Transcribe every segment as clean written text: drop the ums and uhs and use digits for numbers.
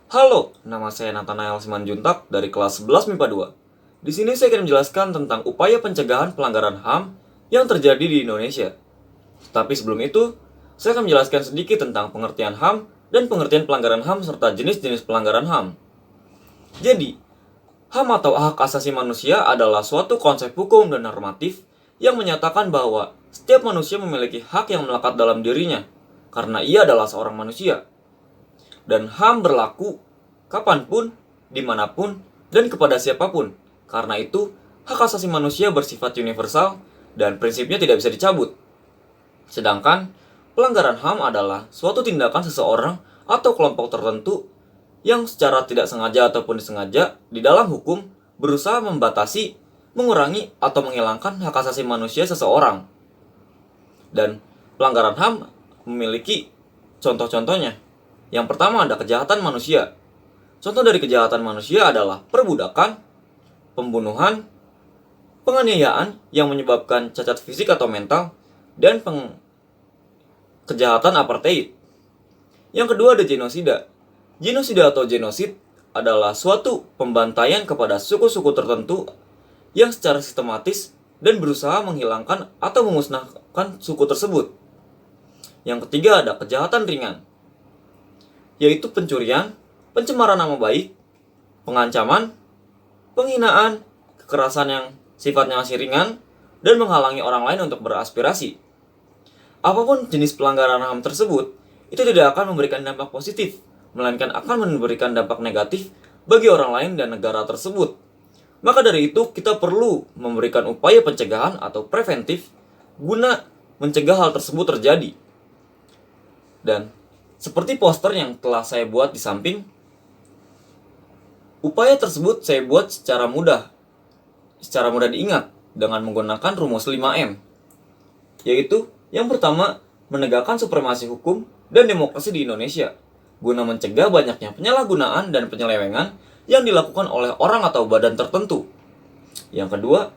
Halo, nama saya Nathanael Simanjuntak dari kelas 11 MIPA 2. Di sini saya akan menjelaskan tentang upaya pencegahan pelanggaran HAM yang terjadi di Indonesia. Tapi sebelum itu, saya akan menjelaskan sedikit tentang pengertian HAM dan pengertian pelanggaran HAM serta jenis-jenis pelanggaran HAM. Jadi, HAM atau hak asasi manusia adalah suatu konsep hukum dan normatif yang menyatakan bahwa setiap manusia memiliki hak yang melekat dalam dirinya, karena ia adalah seorang manusia. Dan HAM berlaku kapanpun, dimanapun, dan kepada siapapun. Karena itu, hak asasi manusia bersifat universal dan prinsipnya tidak bisa dicabut. Sedangkan, pelanggaran HAM adalah suatu tindakan seseorang atau kelompok tertentu yang secara tidak sengaja ataupun disengaja di dalam hukum berusaha membatasi, mengurangi, atau menghilangkan hak asasi manusia seseorang. Dan pelanggaran HAM memiliki contoh-contohnya. Yang pertama ada kejahatan manusia. Contoh dari kejahatan manusia adalah perbudakan, pembunuhan, penganiayaan yang menyebabkan cacat fisik atau mental, dan kejahatan apartheid. Yang kedua ada genosida. Genosida atau genosid adalah suatu pembantaian kepada suku-suku tertentu yang secara sistematis dan berusaha menghilangkan atau memusnahkan suku tersebut. Yang ketiga ada kejahatan ringan, yaitu pencurian, pencemaran nama baik, pengancaman, penghinaan, kekerasan yang sifatnya masih ringan, dan menghalangi orang lain untuk beraspirasi. Apapun jenis pelanggaran HAM tersebut, itu tidak akan memberikan dampak positif, melainkan akan memberikan dampak negatif bagi orang lain dan negara tersebut. Maka dari itu, kita perlu memberikan upaya pencegahan atau preventif guna mencegah hal tersebut terjadi. Dan seperti poster yang telah saya buat di samping, upaya tersebut saya buat secara mudah diingat dengan menggunakan rumus 5M. Yaitu, yang pertama, menegakkan supremasi hukum dan demokrasi di Indonesia, guna mencegah banyaknya penyalahgunaan dan penyelewengan yang dilakukan oleh orang atau badan tertentu. Yang kedua,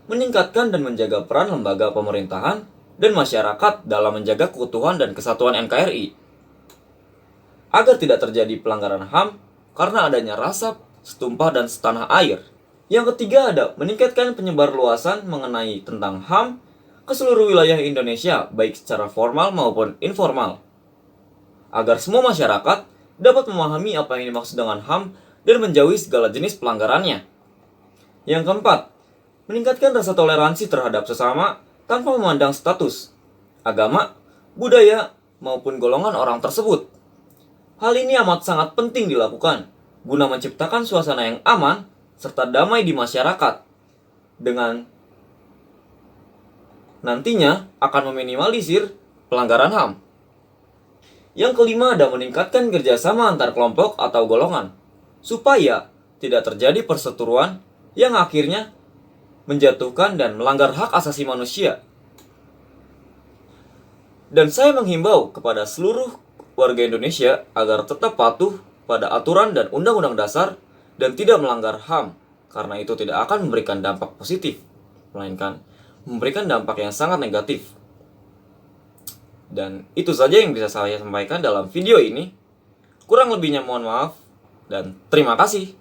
meningkatkan dan menjaga peran lembaga pemerintahan dan masyarakat dalam menjaga keutuhan dan kesatuan NKRI, agar tidak terjadi pelanggaran HAM karena adanya rasa setumpah dan setanah air. Yang ketiga ada meningkatkan penyebar luasan mengenai tentang HAM ke seluruh wilayah Indonesia, baik secara formal maupun informal, agar semua masyarakat dapat memahami apa yang dimaksud dengan HAM dan menjauhi segala jenis pelanggarannya. Yang keempat, meningkatkan rasa toleransi terhadap sesama tanpa memandang status, agama, budaya, maupun golongan orang tersebut. Hal ini amat sangat penting dilakukan, guna menciptakan suasana yang aman serta damai di masyarakat, dengan nantinya akan meminimalisir pelanggaran HAM. Yang kelima ada meningkatkan kerjasama antar kelompok atau golongan, supaya tidak terjadi perseteruan yang akhirnya menjatuhkan dan melanggar hak asasi manusia. Dan saya menghimbau kepada seluruh warga Indonesia agar tetap patuh pada aturan dan undang-undang dasar dan tidak melanggar HAM, karena itu tidak akan memberikan dampak positif, melainkan memberikan dampak yang sangat negatif. Dan itu saja yang bisa saya sampaikan dalam video ini. Kurang lebihnya mohon maaf dan terima kasih.